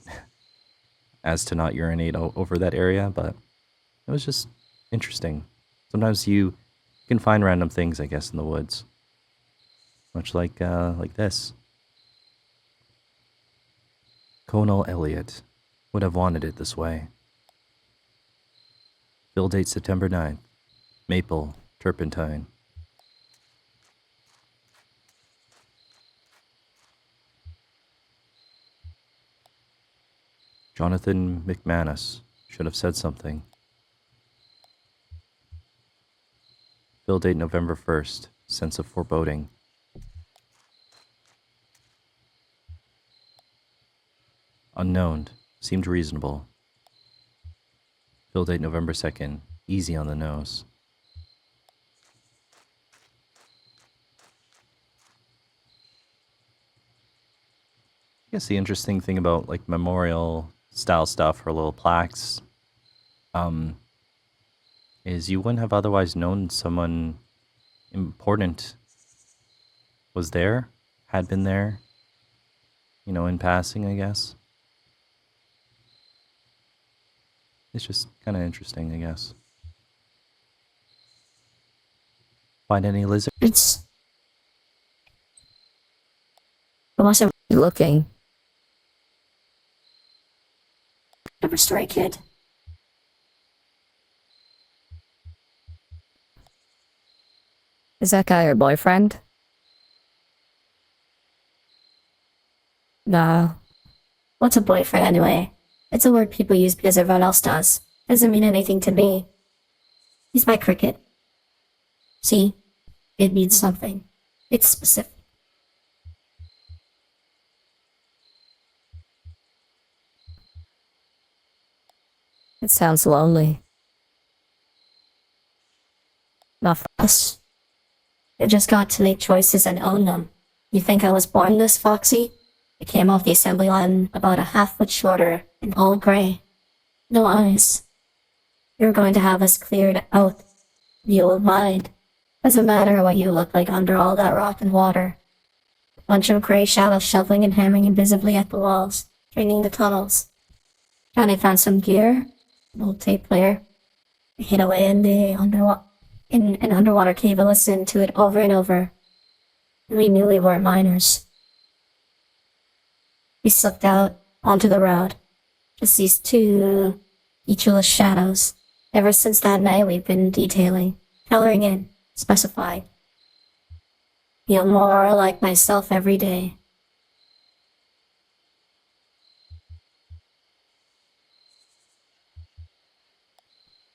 S1: as to not urinate over that area. But it was just interesting. Sometimes you can find random things, I guess, in the woods, much like this. Conal Elliott would have wanted it this way. Bill date September 9th. Maple, turpentine. Jonathan McManus should have said something. Bill date November 1st. Sense of foreboding. Unknown. Seemed reasonable. Bill date November 2nd. Easy on the nose. I guess the interesting thing about like memorial style stuff or little plaques, is you wouldn't have otherwise known someone important was there, had been there, you know, in passing, I guess. It's just kind of interesting, I guess. Find any lizards?
S2: It's almost
S5: Looking.
S2: a stray kid.
S5: Is that guy your boyfriend? No.
S2: What's a boyfriend anyway? It's a word people use because everyone else does. Doesn't mean anything to me. He's my cricket. See? It means something. It's specific.
S5: It sounds lonely. Not for
S2: Us. I just got to make choices and own them. You think I was born this foxy? I came off the assembly line about a half-foot shorter and all gray. No eyes. You're going to have us cleared out. The old mind. Doesn't matter what you look like under all that rock and water. Bunch of gray shadows shoveling and hammering invisibly at the walls, draining the tunnels. Johnny found some gear, an old tape player. I hid away in an underwater cave and listened to it over and over. We knew we weren't minors. We slipped out onto the road. Just these two featureless shadows. Ever since that night we've been detailing, coloring in, specifying. Feel more like myself every day.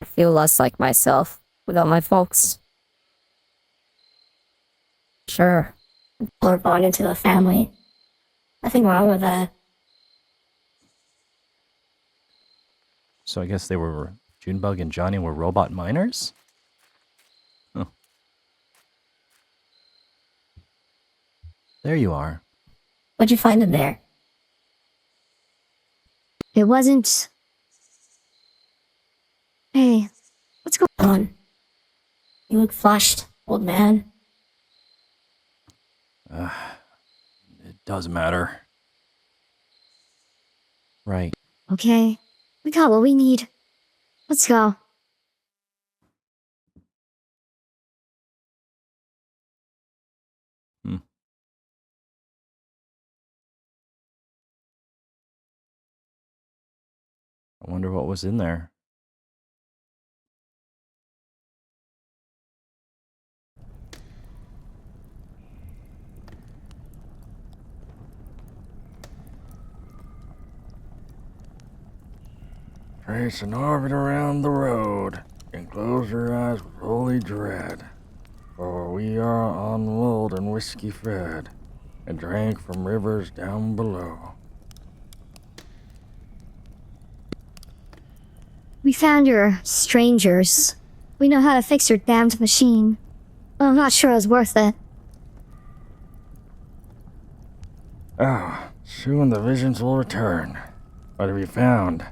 S5: I feel less like myself without my folks. Sure.
S2: We're born into a family. Nothing wrong with that.
S1: So I guess they were, Junebug and Johnny were robot miners? Huh. There you are.
S2: What'd you find in there?
S4: It wasn't... Hey, what's going
S2: On. You look flushed, old man.
S1: It doesn't matter. Right.
S4: Okay, we got what we need. Let's go.
S1: I wonder what was in there.
S6: Trace an orbit around the road, and close your eyes with holy dread. For we are on mold and whiskey fed, and drank from rivers down below.
S4: We found your strangers. We know how to fix your damned machine. But I'm not sure it was worth it.
S6: Oh, soon the visions will return. What have you found?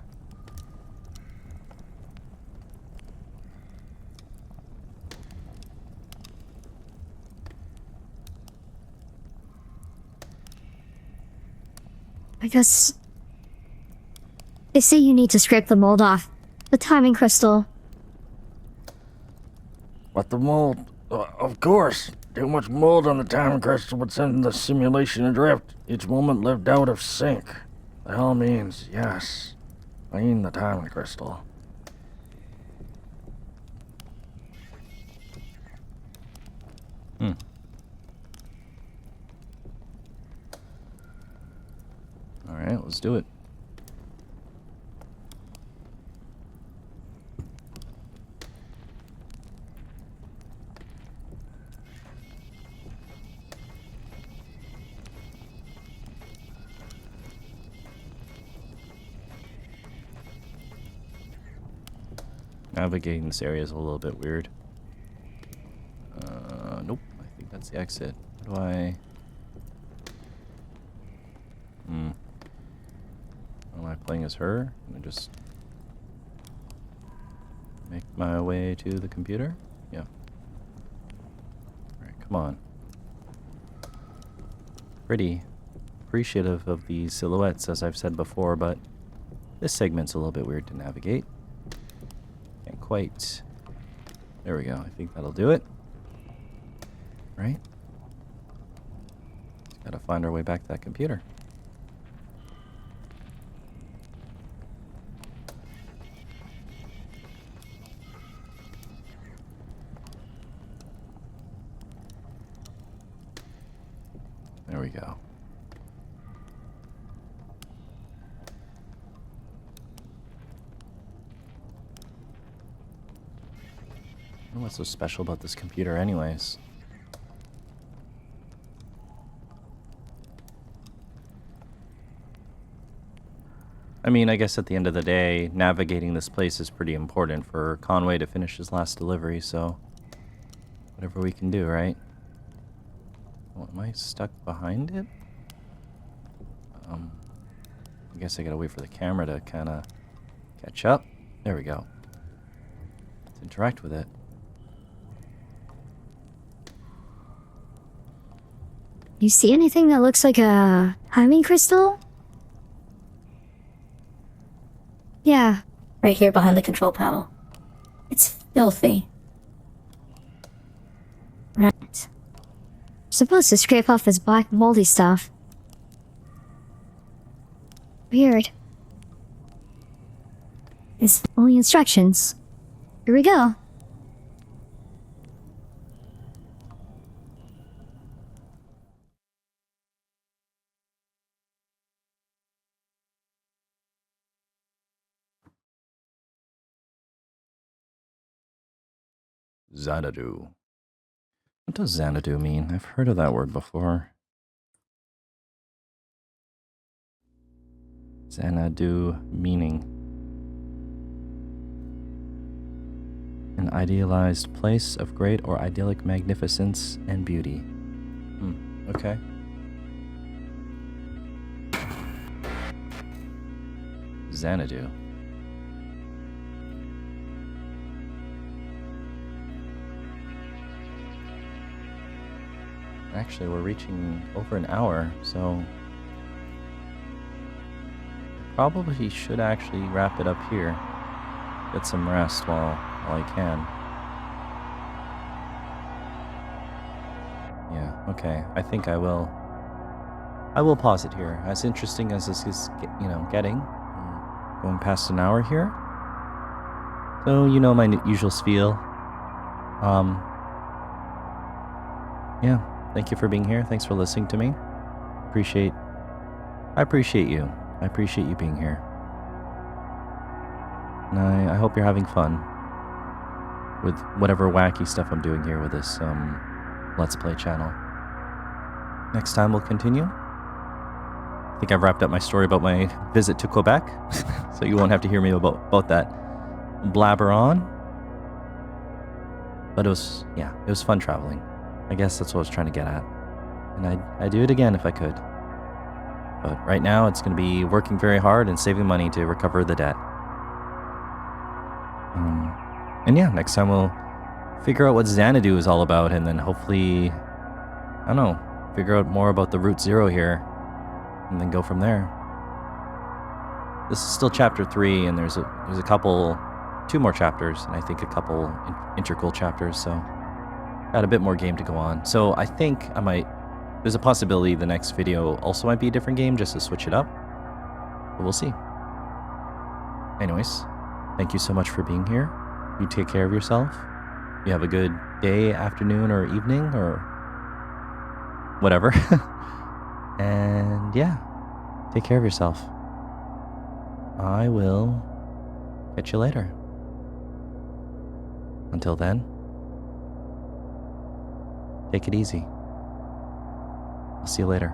S4: I guess... They say you need to scrape the mold off. The timing crystal.
S6: What the mold? Of course. Too much mold on the time crystal would send the simulation adrift. Each moment lived out of sync. The hell means yes. I mean the time crystal.
S1: Alright, let's do it. Navigating this area is a little bit weird. Nope. I think that's the exit. How do I... Am I playing as her? Let me just... make my way to the computer? Yeah. Alright, come on. Pretty appreciative of the silhouettes, as I've said before, but this segment's a little bit weird to navigate. Can't quite. There we go. I think that'll do it. Right? Just gotta find our way back to that computer. There we go. What's so special about this computer anyways? I mean, I guess at the end of the day, navigating this place is pretty important for Conway to finish his last delivery, so whatever we can do, right? Oh, am I stuck behind it? I guess I gotta wait for the camera to kind of catch up. There we go. Let's interact with it.
S4: You see anything that looks like a timing crystal? Yeah.
S2: Right here behind the control panel. It's filthy.
S4: Right. Supposed to scrape off this black moldy stuff. Weird. It's only instructions. Here we go.
S1: Xanadu. What does Xanadu mean? I've heard of that word before. Xanadu meaning an idealized place of great or idyllic magnificence and beauty. Okay. Xanadu. Actually, we're reaching over an hour, so probably should actually wrap it up here. Get some rest while I can. Yeah, okay. I think I will pause it here. As interesting as this is, getting. Going past an hour here. So, my usual spiel. Yeah. Thank you for being here. Thanks for listening to me. I appreciate you. I appreciate you being here. And I hope you're having fun with whatever wacky stuff I'm doing here with this Let's Play channel. Next time we'll continue. I think I've wrapped up my story about my visit to Quebec, so you won't have to hear me about that blabber on. But it was fun traveling. I guess that's what I was trying to get at. And I'd do it again if I could. But right now, it's going to be working very hard and saving money to recover the debt. And yeah, next time we'll figure out what Xanadu is all about, and then hopefully, I don't know, figure out more about the Route Zero here, and then go from there. This is still Chapter 3, and there's a couple, 2 more chapters, and I think a couple integral chapters, so got a bit more game to go on. So I think there's a possibility the next video also might be a different game, just to switch it up. But we'll see. Anyways, thank you so much for being here. You take care of yourself. You have a good day, afternoon, or evening, or whatever. And yeah, take care of yourself. I will catch you later. Until then, take it easy. I'll see you later.